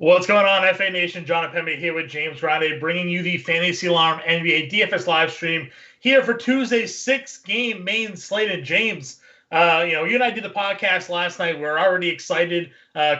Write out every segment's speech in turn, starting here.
What's going on, FA Nation? Jon Impemba here with James Grande, bringing you the Fantasy Alarm NBA DFS live stream here for Tuesday's 6-game main slate. And James, you and I did the podcast last night. We're already excited,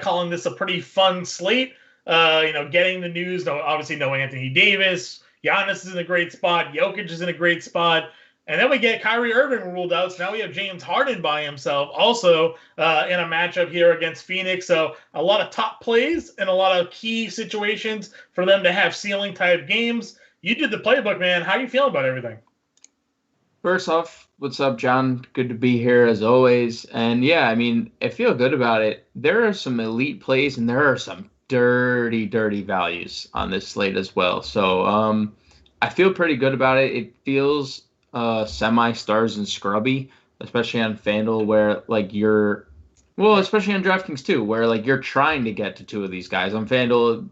calling this a pretty fun slate. Getting the news. Obviously, no Anthony Davis. Giannis is in a great spot. Jokic is in a great spot. And then we get Kyrie Irving ruled out. So now we have James Harden by himself also in a matchup here against Phoenix. So a lot of top plays and a lot of key situations for them to have ceiling-type games. You did the playbook, man. How are you feeling about everything? First off, what's up, John? Good to be here as always. And yeah, I feel good about it. There are some elite plays and there are some dirty values on this slate as well. So I feel pretty good about it. It feels semi-stars and scrubby, especially on FanDuel where especially on DraftKings too, where you're trying to get to two of these guys. On FanDuel,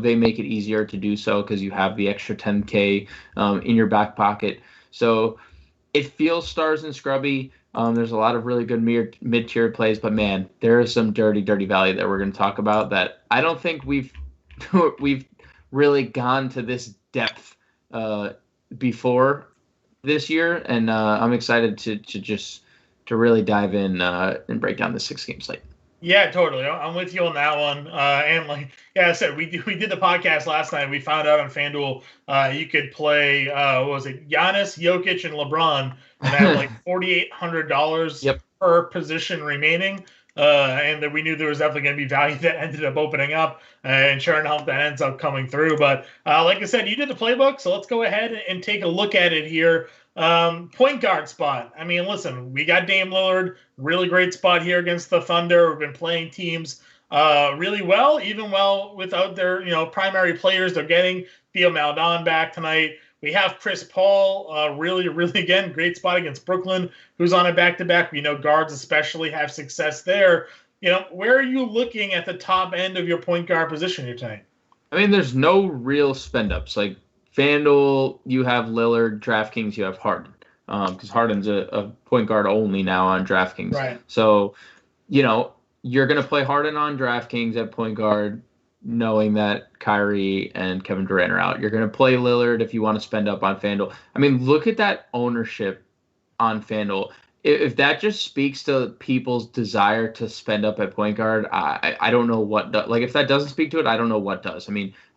they make it easier to do so because you have the extra 10K in your back pocket. So it feels stars and scrubby. There's a lot of really good mid-tier plays, but man, there is some dirty value that we're going to talk about that I don't think we've really gone to this depth before this year, and I'm excited to really dive in and break down the 6-game slate. Yeah, totally. I'm with you on that one. And I said, we did the podcast last night. We found out on FanDuel you could play Giannis, Jokic, and LeBron, and have $4,800 per position remaining. And that we knew there was definitely going to be value that ended up opening up, and sure enough, that ends up coming through. But like I said, you did the playbook, so let's go ahead and take a look at it here. Point guard spot. Listen, we got Dame Lillard, really great spot here against the Thunder. We've been playing teams really well, even well without their primary players. They're getting Theo Maledon back tonight. We have Chris Paul, really, again, great spot against Brooklyn, who's on a back-to-back. We know guards especially have success there. Where are you looking at the top end of your point guard position here tonight? There's no real spend-ups. Like FanDuel, you have Lillard. DraftKings, you have Harden. Because Harden's a point guard only now on DraftKings. Right. So, you're going to play Harden on DraftKings at point guard, knowing that Kyrie and Kevin Durant are out. You're going to play Lillard if you want to spend up on FanDuel. Look at that ownership on FanDuel. If that just speaks to people's desire to spend up at point guard, I don't know what does. If that doesn't speak to it, I don't know what does.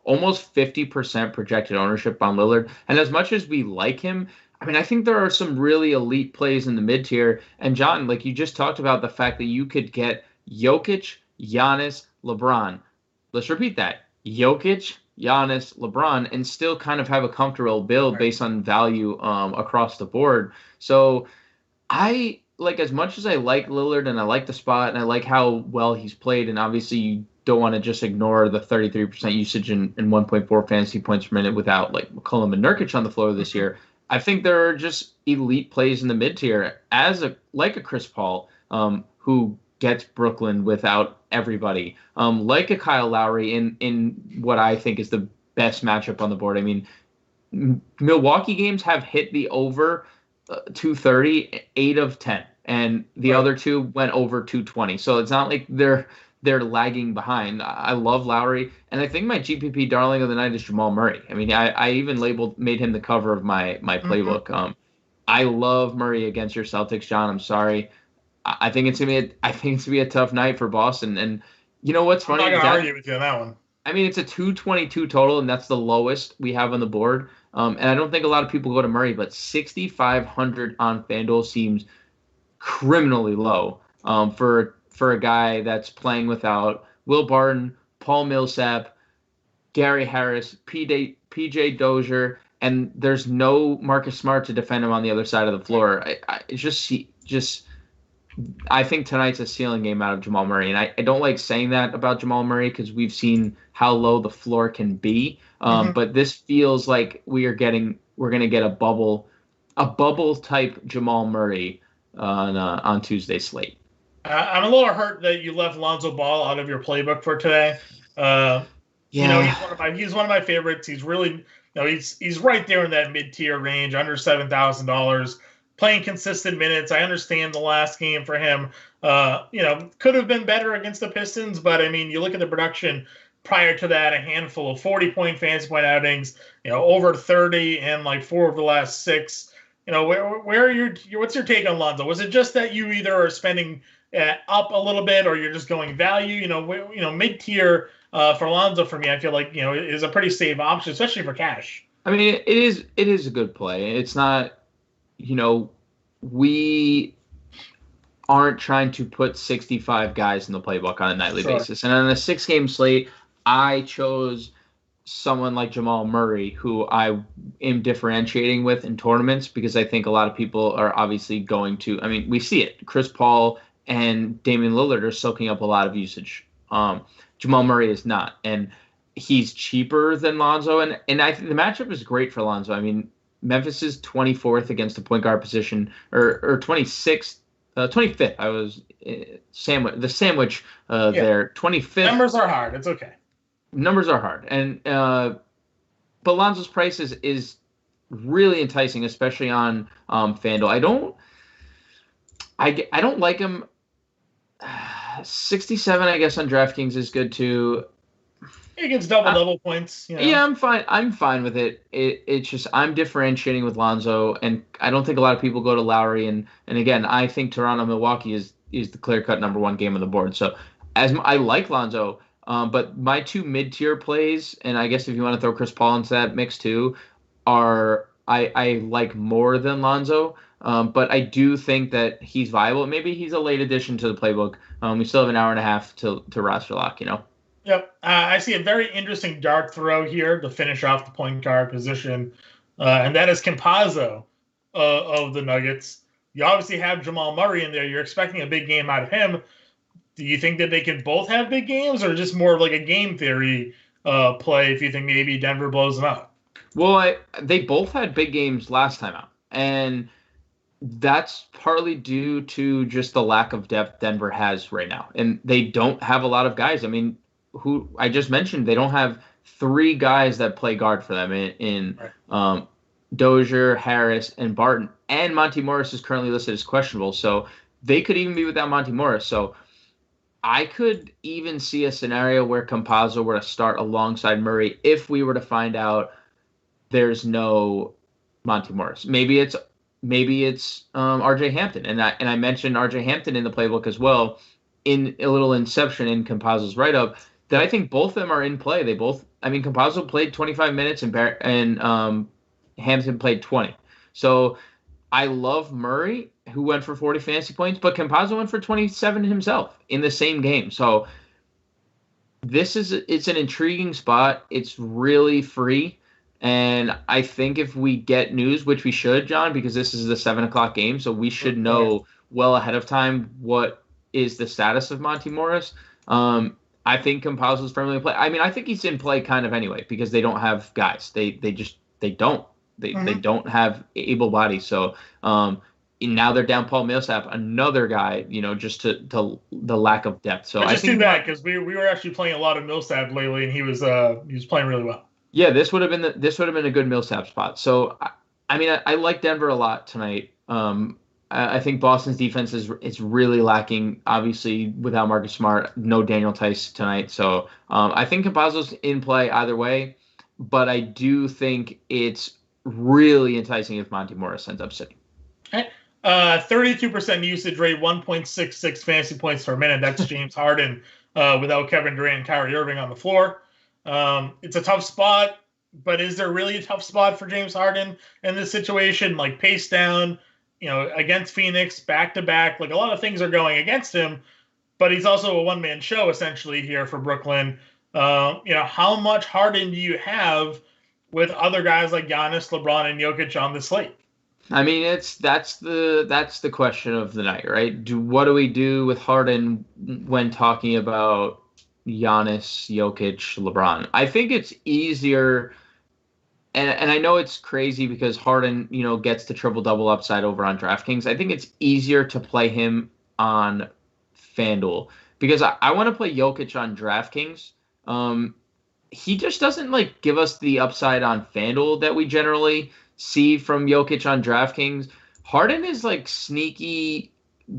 Almost 50% projected ownership on Lillard. And as much as we like him, I think there are some really elite plays in the mid-tier. And John, you just talked about the fact that you could get Jokic, Giannis, LeBron. Let's repeat that. Jokic, Giannis, LeBron, and still kind of have a comfortable build based on value across the board. So I as much as I like Lillard and I like the spot and I like how well he's played, and obviously you don't want to just ignore the 33% usage and 1.4 fantasy points per minute without McCollum and Nurkic on the floor this year. I think there are just elite plays in the mid-tier as a Chris Paul who gets Brooklyn without everybody, like a Kyle Lowry in what I think is the best matchup on the board. Milwaukee games have hit the over 230, 8 of 10, and the other two went over 220. So it's not like they're lagging behind. I love Lowry, and I think my GPP darling of the night is Jamal Murray. I even made him the cover of my playbook. Mm-hmm. I love Murray against your Celtics, John. I'm sorry. I think it's gonna be a tough night for Boston. And you know what's funny? I'm not gonna argue with you on that one. It's a 222 total, and that's the lowest we have on the board. And I don't think a lot of people go to Murray, but 6,500 on FanDuel seems criminally low for a guy that's playing without Will Barton, Paul Millsap, Gary Harris, PJ Dozier, and there's no Marcus Smart to defend him on the other side of the floor. I think tonight's a ceiling game out of Jamal Murray, and I don't like saying that about Jamal Murray because we've seen how low the floor can be. But this feels like we're going to get a bubble type Jamal Murray on Tuesday's slate. I'm a little hurt that you left Lonzo Ball out of your playbook for today. He's one of my favorites. He's really, he's right there in that mid-tier range, under $7,000. Playing consistent minutes. I understand the last game for him, could have been better against the Pistons, but you look at the production prior to that, a handful of 40-point fantasy point outings, over 30 and like 4 of the last 6. Where are what's your take on Lonzo? Was it just that you either are spending up a little bit or you're just going value? Mid-tier for Lonzo for me, I feel like, is a pretty safe option, especially for cash. I mean, it is a good play. It's not, we aren't trying to put 65 guys in the playbook on a nightly basis. And on a 6-game slate, I chose someone like Jamal Murray, who I am differentiating with in tournaments because I think a lot of people are obviously going to, I mean, we see it. Chris Paul and Damian Lillard are soaking up a lot of usage. Jamal Murray is not. And he's cheaper than Lonzo. And I think the matchup is great for Lonzo. I mean, Memphis is 24th against the point guard position, or 26th. 25th. I was there. 25th. Numbers are hard. It's okay. Numbers are hard, and but Lonzo's price is really enticing, especially on FanDuel. I don't like him. 67, I guess, on DraftKings is good too. He gets double points. Yeah, I'm fine. I'm fine with it. It's just I'm differentiating with Lonzo, and I don't think a lot of people go to Lowry. And again, I think Toronto-Milwaukee is the clear-cut number 1 game on the board. So I like Lonzo, but my 2 mid-tier plays, and I guess if you want to throw Chris Paul into that mix too, are I like more than Lonzo. But I do think that he's viable. Maybe he's a late addition to the playbook. We still have an hour and a half to roster lock. Yep. I see a very interesting dart throw here to finish off the point guard position, and that is Campazzo of the Nuggets. You obviously have Jamal Murray in there. You're expecting a big game out of him. Do you think that they can both have big games, or just more of like a game theory play if you think maybe Denver blows them out? Well, they both had big games last time out, and that's partly due to just the lack of depth Denver has right now. And they don't have a lot of guys. I mean, who I just mentioned, they don't have 3 guys that play guard for them in Dozier, Harris, and Barton. And Monty Morris is currently listed as questionable, so they could even be without Monty Morris. So I could even see a scenario where Campazzo were to start alongside Murray if we were to find out there's no Monty Morris. Maybe it's RJ Hampton, and I mentioned RJ Hampton in the playbook as well in a little inception in Campazzo's write-up. That I think both of them are in play. Campazzo played 25 minutes and Hampton played 20. So I love Murray, who went for 40 fantasy points, but Campazzo went for 27 himself in the same game. So it's an intriguing spot. It's really free. And I think if we get news, which we should, John, because this is the 7:00 game, so we should know well ahead of time what is the status of Monty Morris. I think Campazzo's firmly in play. I mean, I think he's in play kind of anyway because they don't have guys. They don't have able bodies. So now they're down Paul Millsap, another guy, just to the lack of depth. So I think too bad because we were actually playing a lot of Millsap lately, and he was playing really well. Yeah, this would have been a good Millsap spot. So I like Denver a lot tonight. I think Boston's defense is really lacking, obviously, without Marcus Smart, no Daniel Tice tonight. So I think Campazzo's in play either way, but I do think it's really enticing if Monty Morris ends up sitting. Okay. 32% usage rate, 1.66 fantasy points per minute. That's James Harden without Kevin Durant and Kyrie Irving on the floor. It's a tough spot, but is there really a tough spot for James Harden in this situation? Like pace down, against Phoenix, back-to-back. Like a lot of things are going against him, but he's also a one-man show essentially here for Brooklyn. How much Harden do you have with other guys like Giannis, LeBron, and Jokic on the slate? I mean, that's the question of the night, right? What do we do with Harden when talking about Giannis, Jokic, LeBron? I think it's easier. And I know it's crazy because Harden, gets the triple-double upside over on DraftKings. I think it's easier to play him on FanDuel because I want to play Jokic on DraftKings. He just doesn't give us the upside on FanDuel that we generally see from Jokic on DraftKings. Harden is sneaky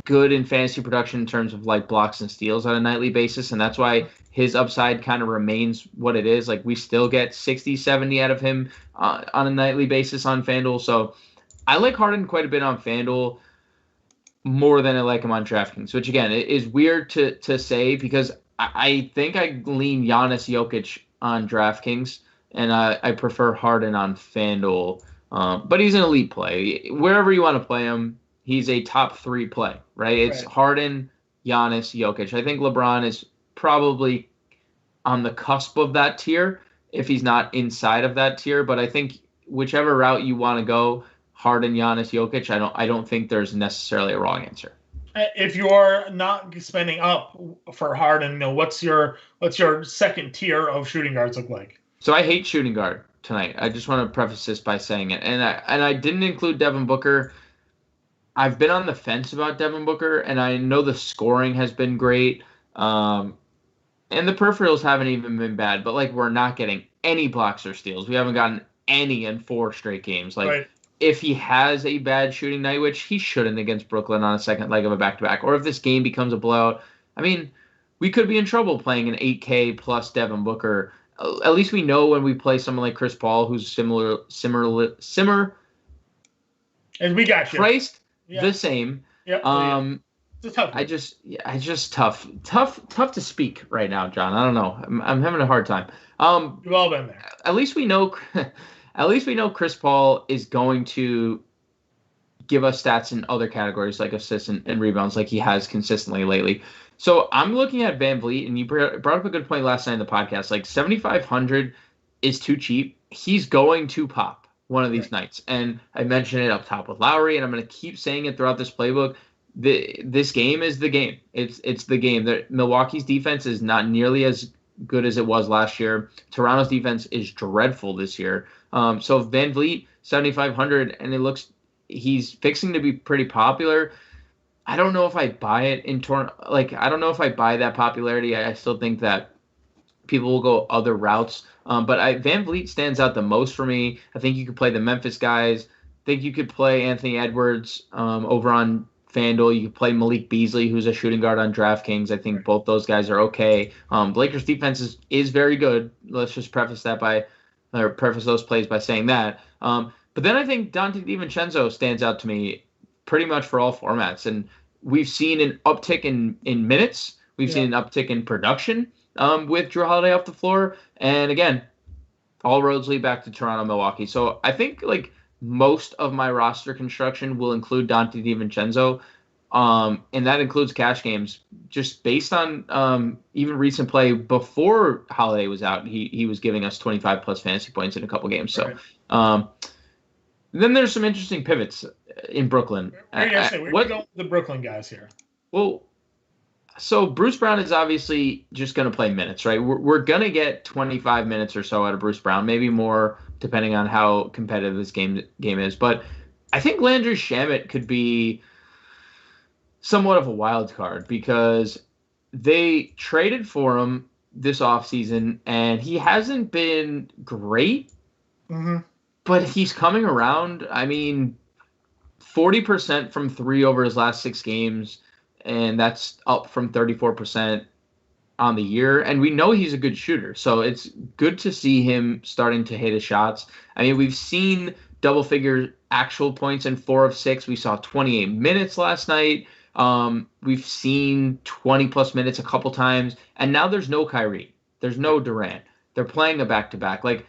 good in fantasy production in terms of like blocks and steals on a nightly basis, and that's why his upside kind of remains what it is. Like we still get 60, 70 out of him on a nightly basis on FanDuel. So I like Harden quite a bit on FanDuel, more than I like him on DraftKings, which again it is weird to say because I think I lean Giannis Jokic on DraftKings and I prefer Harden on FanDuel. But he's an elite play. Wherever you want to play him, he's a top 3 play, right? It's Harden, Giannis, Jokic. I think LeBron is probably on the cusp of that tier if he's not inside of that tier. But I think whichever route you want to go, Harden, Giannis, Jokic, I don't think there's necessarily a wrong answer. If you're not spending up for Harden, what's your second tier of shooting guards look like? So I hate shooting guard tonight. I just want to preface this by saying it. And I didn't include Devin Booker. I've been on the fence about Devin Booker, and I know the scoring has been great. And the peripherals haven't even been bad, but like we're not getting any blocks or steals. We haven't gotten any in 4 straight games. Like if he has a bad shooting night, which he shouldn't against Brooklyn on a second leg of a back-to-back, or if this game becomes a blowout, I mean, we could be in trouble playing an 8K plus Devin Booker. At least we know when we play someone like Chris Paul, who's similar, and we got you priced the same. Yep. It's tough. I just tough to speak right now, John. I don't know. I'm having a hard time. We've all been there. At least we know Chris Paul is going to give us stats in other categories like assists and rebounds, like he has consistently lately. So I'm looking at VanVleet, and you brought up a good point last night in the podcast. Like 7,500 is too cheap. He's going to pop one of these nights, and I mentioned it up top with Lowry, and I'm going to keep saying it throughout this playbook. This game is the game. It's the game. Milwaukee's defense is not nearly as good as it was last year. Toronto's defense is dreadful this year. So VanVleet 7,500, and it looks he's fixing to be pretty popular. I don't know if I buy it in I don't know if I buy that popularity. I still think that people will go other routes. But VanVleet stands out the most for me. I think you could play the Memphis guys. I think you could play Anthony Edwards over on FanDuel. You could play Malik Beasley, who's a shooting guard on DraftKings. I think both those guys are okay. The Lakers defense is very good. Let's just preface those plays by saying that. But then I think Dante DiVincenzo stands out to me pretty much for all formats. And we've seen an uptick in minutes. We've seen an uptick in production with Jrue Holiday off the floor. And again, all roads lead back to Toronto, Milwaukee. So I think like most of my roster construction will include Dante DiVincenzo. And that includes cash games. Just based on even recent play before Holiday was out, he was giving us 25 plus fantasy points in a couple games. So then there's some interesting pivots in Brooklyn. Where are we going with the Brooklyn guys here? Well, so Bruce Brown is obviously just going to play minutes, right? We're going to get 25 minutes or so out of Bruce Brown, maybe more depending on how competitive this game is. But I think Landry Shamet could be somewhat of a wild card because they traded for him this offseason, and he hasn't been great, but he's coming around. I mean, 40% from 3 over his last 6 games, and that's up from 34% on the year. And we know he's a good shooter, so it's good to see him starting to hit his shots. I mean, we've seen double-figure actual points in 4 of 6. We saw 28 minutes last night. We've seen 20-plus minutes a couple times, and now there's no Kyrie. There's no Durant. They're playing a back-to-back. Like,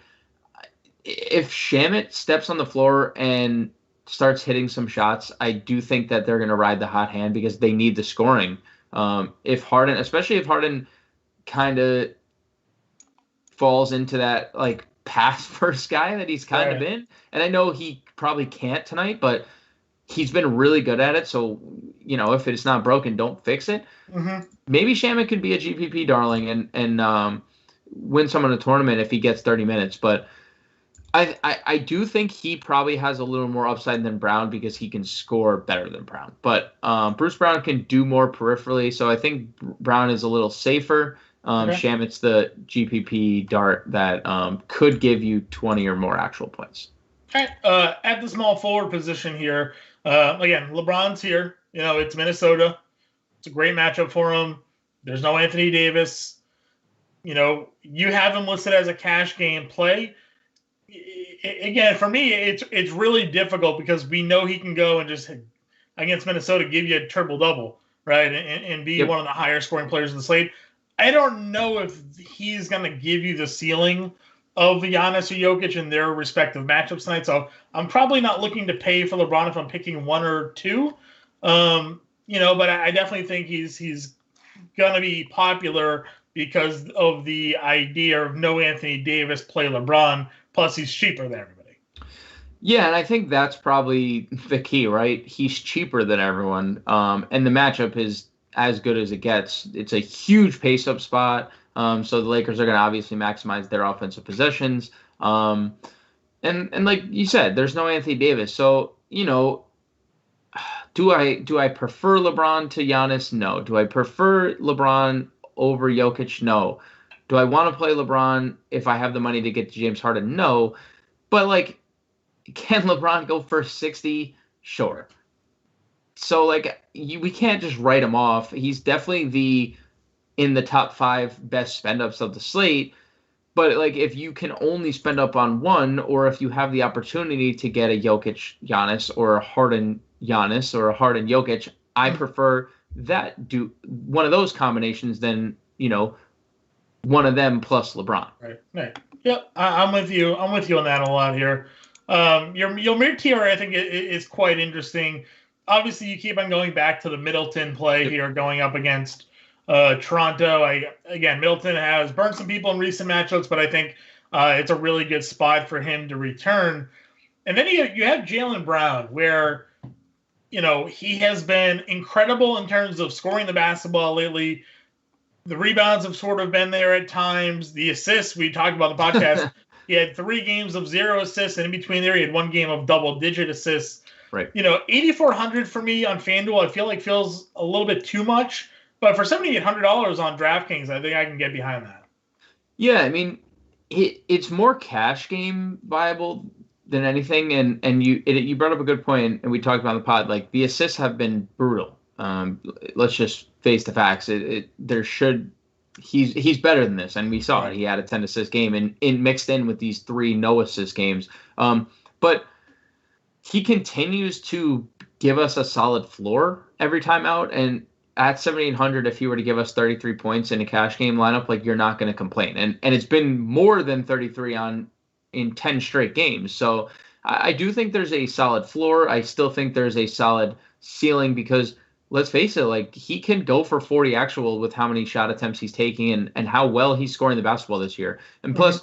if Shamet steps on the floor and starts hitting some shots, I do think that they're going to ride the hot hand because they need the scoring. Especially if Harden kind of falls into that like pass first guy that he's kind of been, and I know he probably can't tonight, but he's been really good at it. So, if it's not broken, don't fix it. Maybe Shamet could be a GPP darling and win someone a tournament if he gets 30 minutes, but I do think he probably has a little more upside than Brown because he can score better than Brown. But Bruce Brown can do more peripherally, so I think Brown is a little safer. Shamet's the GPP dart that could give you 20 or more actual points. At the small forward position here, again, LeBron's here. It's Minnesota. It's a great matchup for him. There's no Anthony Davis. You have him listed as a cash game play. Again, for me, it's really difficult because we know he can go and just against Minnesota give you a triple double, right, and be one of the higher scoring players in the slate. I don't know if he's going to give you the ceiling of Giannis or Jokic in their respective matchups tonight. So I'm probably not looking to pay for LeBron if I'm picking one or two. But I definitely think he's going to be popular because of the idea of no Anthony Davis play LeBron. Plus, he's cheaper than everybody. Yeah, and I think that's probably the key, right? He's cheaper than everyone, and the matchup is as good as it gets. It's a huge pace-up spot, so the Lakers are going to obviously maximize their offensive possessions. And like you said, there's no Anthony Davis. So, do I prefer LeBron to Giannis? No. Do I prefer LeBron over Jokic? No. Do I want to play LeBron if I have the money to get to James Harden? No. But, can LeBron go for 60? Sure. So, we can't just write him off. He's definitely in the top 5 best spend-ups of the slate. But, if you can only spend up on one, or if you have the opportunity to get a Jokic Giannis or a Harden Giannis or a Harden Jokic, I prefer one of those combinations than, one of them plus LeBron. Right. Yep, I'm with you. I'm with you on that a lot here. Your mid-tier, I think, is quite interesting. Obviously, you keep on going back to the Middleton play here, going up against Toronto. Middleton has burned some people in recent matchups, but I think it's a really good spot for him to return. And then you have Jalen Brown, where he has been incredible in terms of scoring the basketball lately. The rebounds have sort of been there at times. The assists, we talked about the podcast. He had 3 games of 0 assists, and in between there, he had 1 game of double-digit assists. Right. 8,400 for me on FanDuel, I feel like feels a little bit too much. But for $7,800 on DraftKings, I think I can get behind that. Yeah, I mean, it's more cash game viable than anything. And you brought up a good point, and we talked about in the pod. The assists have been brutal. Let's just face the facts. He's better than this, and we saw it. He had a 10 assist game, and mixed in with these 3 no assist games. But he continues to give us a solid floor every time out, and at 7,800, if he were to give us 33 points in a cash game lineup, you're not going to complain. And it's been more than 33 in 10 straight games. So I do think there's a solid floor. I still think there's a solid ceiling because let's face it, he can go for 40 actual with how many shot attempts he's taking and how well he's scoring the basketball this year. And plus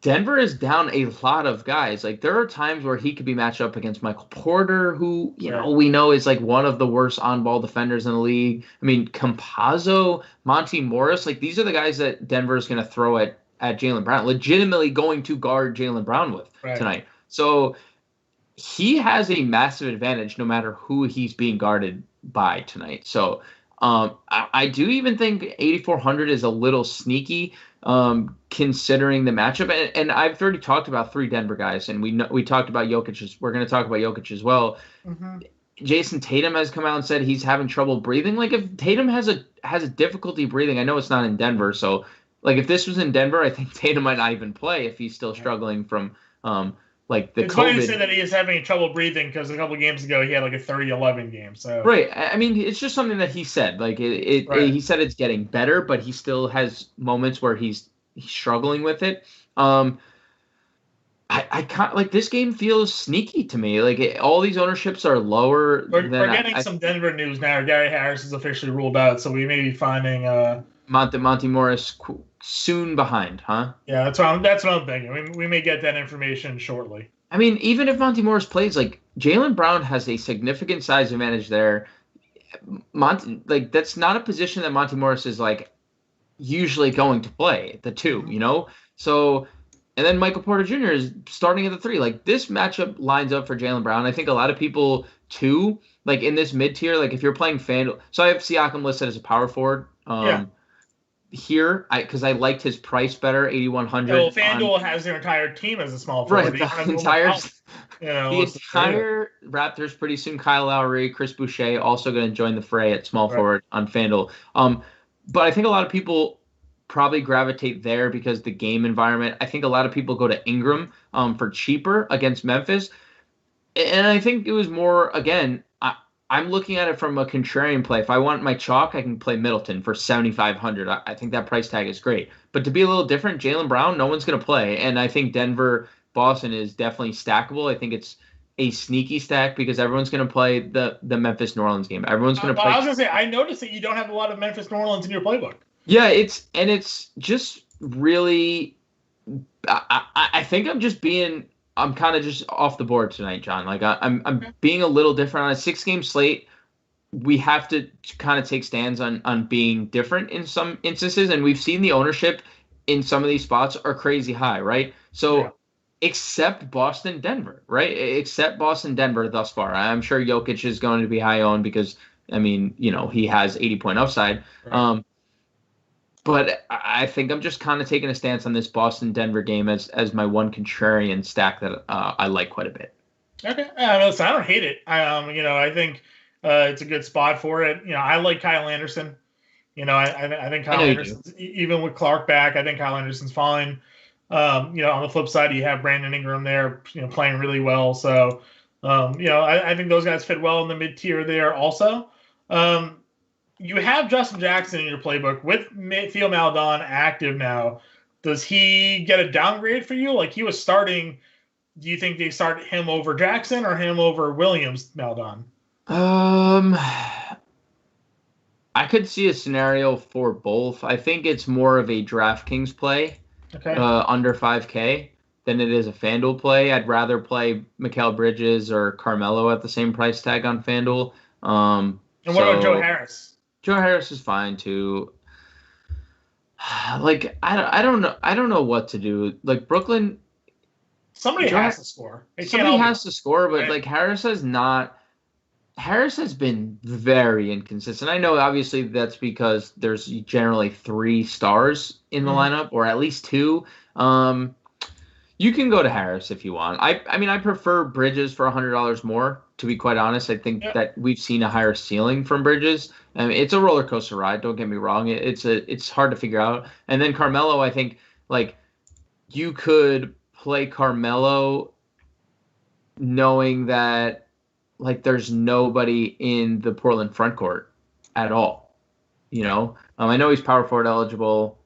Denver is down a lot of guys. There are times where he could be matched up against Michael Porter, who, we know is one of the worst on-ball defenders in the league. I mean, Campazzo, Monty Morris, these are the guys that Denver is going to throw at Jalen Brown, legitimately going to guard Jalen Brown with tonight. So he has a massive advantage no matter who he's being guarded by tonight. So I do even think 8,400 is a little sneaky. Considering the matchup, and I've already talked about 3 Denver guys, and we talked about Jokic. We're going to talk about Jokic as well. Mm-hmm. Jason Tatum has come out and said he's having trouble breathing. If Tatum has a difficulty breathing, I know it's not in Denver, so if this was in Denver, I think Tatum might not even play if he's still struggling from the it's COVID. Funny to say that he is having trouble breathing because a couple of games ago he had a 30-11 game. So right, I mean it's just something that he said. He said it's getting better, but he still has moments where he's struggling with it. I can't this game feels sneaky to me. All these ownerships are lower. We're getting some Denver news now. Gary Harris is officially ruled out, so we may be finding Monty Morris soon behind, huh? Yeah, that's what I'm thinking. We may get that information shortly. I mean, even if Monty Morris plays, Jalen Brown has a significant size advantage there. That's not a position that Monty Morris is usually going to play, the 2, So, and then Michael Porter Jr. is starting at the 3. This matchup lines up for Jalen Brown. I think a lot of people too, in this mid tier, if you're playing FanDuel. So I have Siakam listed as a power forward. here because I liked his price better, 8,100. Well, FanDuel has their entire team as a small forward. Right, the entire Raptors pretty soon. Kyle Lowry, Chris Boucher also going to join the fray at small forward on FanDuel. But I think a lot of people probably gravitate there because the game environment. I think a lot of people go to Ingram for cheaper against Memphis. And I think it was more, again, I'm looking at it from a contrarian play. If I want my chalk, I can play Middleton for 7,500. I think that price tag is great. But to be a little different, Jalen Brown, no one's going to play. And I think Denver-Boston is definitely stackable. I think it's a sneaky stack because everyone's going to play the Memphis-New Orleans game. Everyone's going to play. I was going to say, I noticed that you don't have a lot of Memphis-New Orleans in your playbook. Yeah, it's just really I think I'm kind of just off the board tonight, John. Like I'm being a little different on a 6-game slate. We have to kind of take stands on being different in some instances, and we've seen the ownership in some of these spots are crazy high, right? So except Boston, Denver, right? Except Boston, Denver thus far. I'm sure Jokic is going to be high owned because he has 80-point upside. Right. But I think I'm just kind of taking a stance on this Boston-Denver game as my one contrarian stack that I like quite a bit. Okay, I don't hate it. I think it's a good spot for it. I like Kyle Anderson. I think Kyle Anderson, even with Clark back, I think Kyle Anderson's fine. On the flip side, you have Brandon Ingram there, playing really well. So, I think those guys fit well in the mid-tier there also. You have Justin Jackson in your playbook with Theo Maledon active now. Does he get a downgrade for you? Like he was starting. Do you think they start him over Jackson or him over Williams Maledon? I could see a scenario for both. I think it's more of a DraftKings play under 5K than it is a FanDuel play. I'd rather play Mikal Bridges or Carmelo at the same price tag on FanDuel. And what about Joe Harris? Joe Harris is fine too. Like I don't know what to do. Like Brooklyn, somebody has to score. Somebody has to score, but like Harris has been very inconsistent. I know obviously that's because there's generally 3 stars in the lineup, or at least 2. You can go to Harris if you want. I prefer Bridges for $100 more. To be quite honest, I think that we've seen a higher ceiling from Bridges. It's a roller coaster ride. Don't get me wrong. It's hard to figure out. And then Carmelo, I think like you could play Carmelo knowing that like there's nobody in the Portland front court at all. I know he's power forward eligible.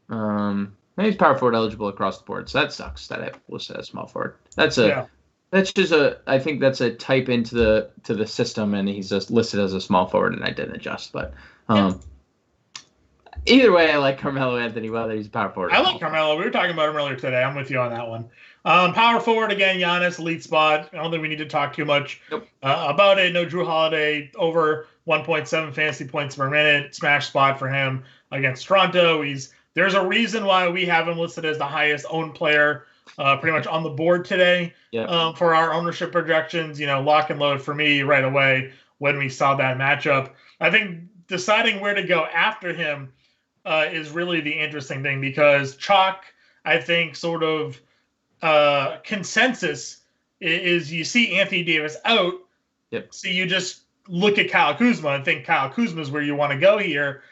He's power forward eligible across the board, so that sucks that I listed as small forward. I think that's a type into the system, and he's just listed as a small forward, and I didn't adjust. But either way, I like Carmelo Anthony, whether he's power forward. I like Carmelo. We were talking about him earlier today. I'm with you on that one. Power forward again, Giannis, elite spot. I don't think we need to talk too much about it. No Drew Holiday, over 1.7 fantasy points per minute. Smash spot for him against Toronto. There's a reason why we have him listed as the highest owned player pretty much on the board today for our ownership projections. Lock and load for me right away when we saw that matchup. I think deciding where to go after him is really the interesting thing because chalk, I think, sort of consensus is you see Anthony Davis out, so you just look at Kyle Kuzma and think Kyle Kuzma is where you want to go here.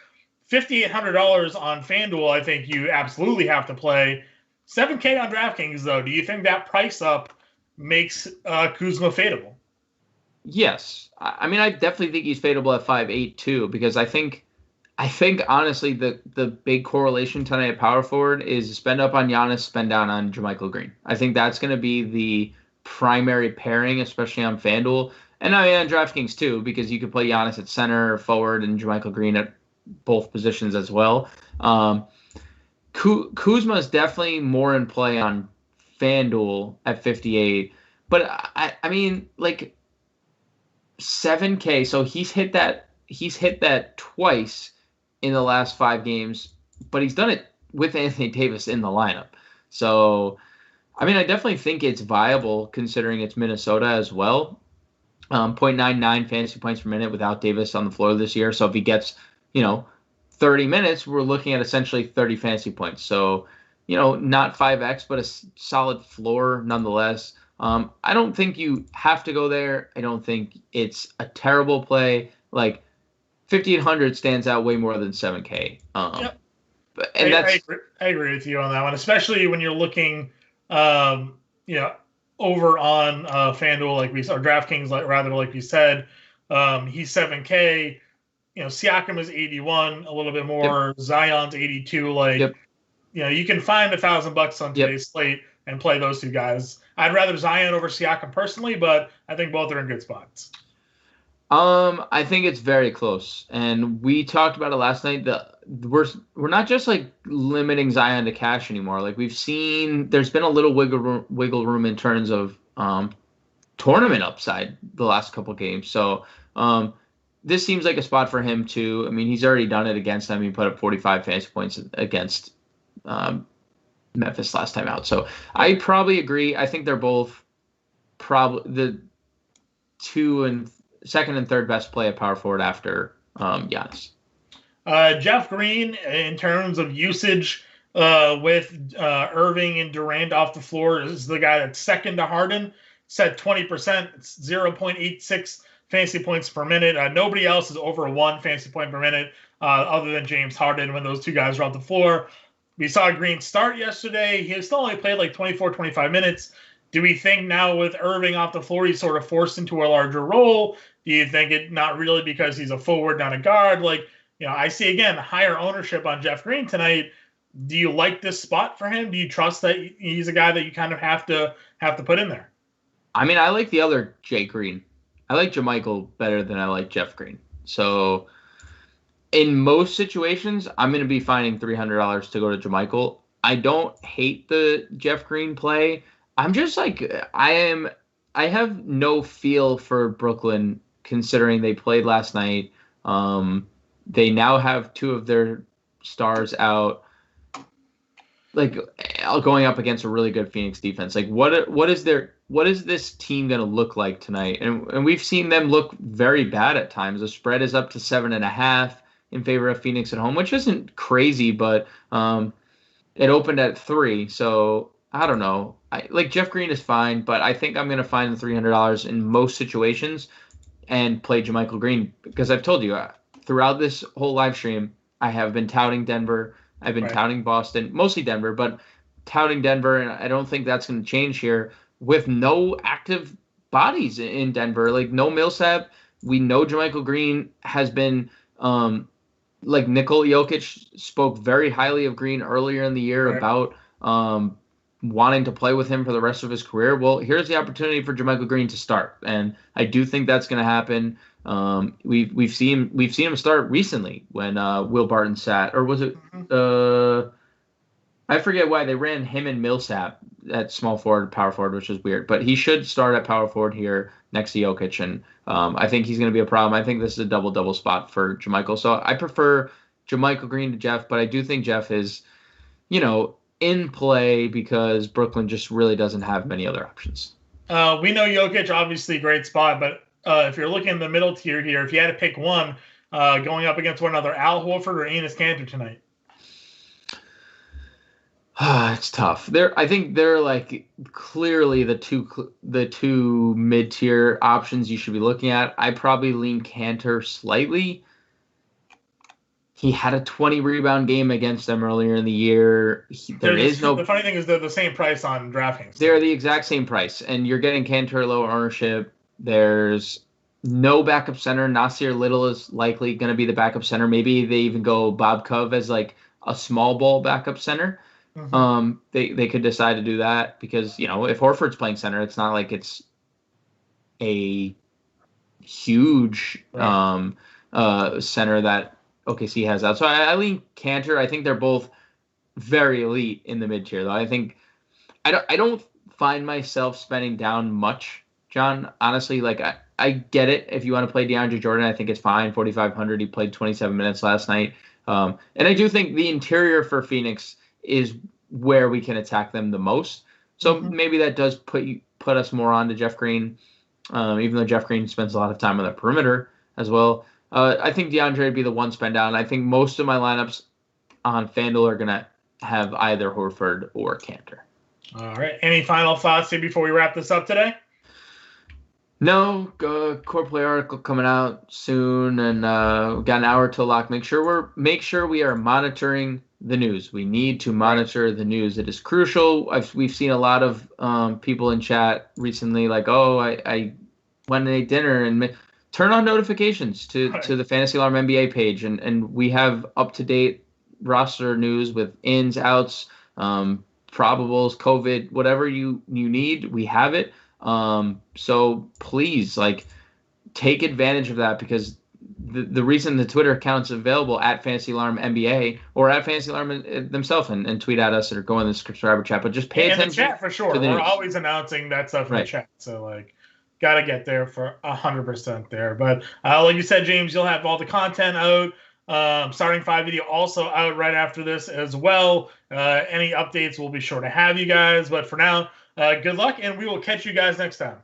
$5,800 on FanDuel, I think you absolutely have to play. $7K on DraftKings, though. Do you think that price up makes Kuzma fadeable? Yes. I definitely think he's fadeable at 5'8", too, because I think honestly the big correlation tonight at power forward is spend up on Giannis, spend down on JaMychal Green. I think that's going to be the primary pairing, especially on FanDuel. And on DraftKings, too, because you could play Giannis at center or forward and JaMychal Green at both positions as well. Kuzma is definitely more in play on FanDuel at 58, but I mean like 7K. So he's hit that twice in the last 5 games, but he's done it with Anthony Davis in the lineup. So I definitely think it's viable considering it's Minnesota as well. 0.99 fantasy points per minute without Davis on the floor this year. So if he gets, 30 minutes, we're looking at essentially 30 fantasy points. So, not 5x, but a solid floor nonetheless. I don't think you have to go there. I don't think it's a terrible play. Like 5,800 stands out way more than 7K. Yep. I agree with you on that one, especially when you're looking, over on FanDuel, like we saw, DraftKings, like we said, he's 7K. Siakam is 81, a little bit more. Yep. Zion's 82. Like, you can find $1,000 on today's slate and play those two guys. I'd rather Zion over Siakam personally, but I think both are in good spots. I think it's very close, and we talked about it last night. We're not just like limiting Zion to cash anymore. Like we've seen, there's been a little wiggle room in terms of tournament upside the last couple games. So this seems like a spot for him too. I mean, he's already done it against them. He put up 45 fantasy points against Memphis last time out. So I probably agree. I think they're both probably the second and third best play at power forward after Giannis. Jeff Green, in terms of usage with Irving and Durant off the floor, is the guy that's second to Harden. Set 20%. It's 0.86 fantasy points per minute. Nobody else is over 1 fantasy point per minute other than James Harden when those two guys are off the floor. We saw Green start yesterday. He still only played like 24, 25 minutes. Do we think now with Irving off the floor, he's sort of forced into a larger role? Do you think it not really because he's a forward, not a guard? Like, I see, again, higher ownership on Jeff Green tonight. Do you like this spot for him? Do you trust that he's a guy that you kind of have to put in there? I mean, I like the other Jay Green. I like JaMychal better than I like Jeff Green. So in most situations, I'm going to be finding $300 to go to JaMychal. I don't hate the Jeff Green play. I'm just like, I have no feel for Brooklyn considering they played last night. They now have 2 of their stars out, like going up against a really good Phoenix defense. Like what is this team going to look like tonight? And we've seen them look very bad at times. The spread is up to 7.5 in favor of Phoenix at home, which isn't crazy, but it opened at 3. So I don't know. Jeff Green is fine, but I think I'm going to find the $300 in most situations and play JaMychal Green because I've told you throughout this whole live stream, I have been touting Denver. I've been touting Boston, mostly Denver, but touting Denver, and I don't think that's going to change here with no active bodies in Denver. Like no Millsap. We know JaMychal Green has been like Nikola Jokic spoke very highly of Green earlier in the year about wanting to play with him for the rest of his career. Well, here's the opportunity for JaMychal Green to start, and I do think that's going to happen. We've seen him start recently when Will Barton sat, or was it? I forget why they ran him and Millsap at small forward, power forward, which is weird. But he should start at power forward here next to Jokic, and I think he's going to be a problem. I think this is a double spot for JaMychal. So I prefer JaMychal Green to Jeff, but I do think Jeff is, in play because Brooklyn just really doesn't have many other options. We know Jokic, obviously great spot, but if you're looking in the middle tier here, if you had to pick one, going up against one another, Al Horford or Enes Kanter tonight? It's tough. I think they're like clearly the two mid-tier options you should be looking at. I probably lean Kanter slightly. He had a 20 rebound game against them earlier in the year. The funny thing is they're the same price on DraftKings. They're the exact same price, and you're getting Kanter low ownership. There's no backup center. Nasir Little is likely going to be the backup center. Maybe they even go Bob Cove as like a small ball backup center. They could decide to do that because, if Horford's playing center, it's not like it's a huge center that OKC has out. So I lean Kanter. I think they're both very elite in the mid tier, though. I think I don't find myself spending down much, John. Honestly, like I get it. If you want to play DeAndre Jordan, I think it's fine. 4,500. He played 27 minutes last night. And I do think the interior for Phoenix is where we can attack them the most. So maybe that does put us more on to Jeff Green, even though Jeff Green spends a lot of time on the perimeter as well. I think DeAndre would be the one spend down. I think most of my lineups on FanDuel are going to have either Horford or Cantor. All right. Any final thoughts here before we wrap this up today? No, core play article coming out soon, and we got an hour till lock. Make sure we are monitoring the news. We need to monitor the news. It is crucial. We've seen a lot of people in chat recently, like, oh, I went to dinner, and turn on notifications to the Fantasy Alarm NBA page, and we have up to date roster news with ins, outs, probables, COVID, whatever you need, we have it. So please, take advantage of that, because the reason the Twitter account's available at Fantasy Alarm NBA or at Fantasy Alarm themselves, and tweet at us or go in the subscriber chat, but just pay attention. In the chat for sure. We're always announcing that stuff in the chat. So got to get there for 100% there. But like you said, James, you'll have all the content out. Starting 5 video also out right after this as well. Any updates, we'll be sure to have you guys. But for now, good luck, and we will catch you guys next time.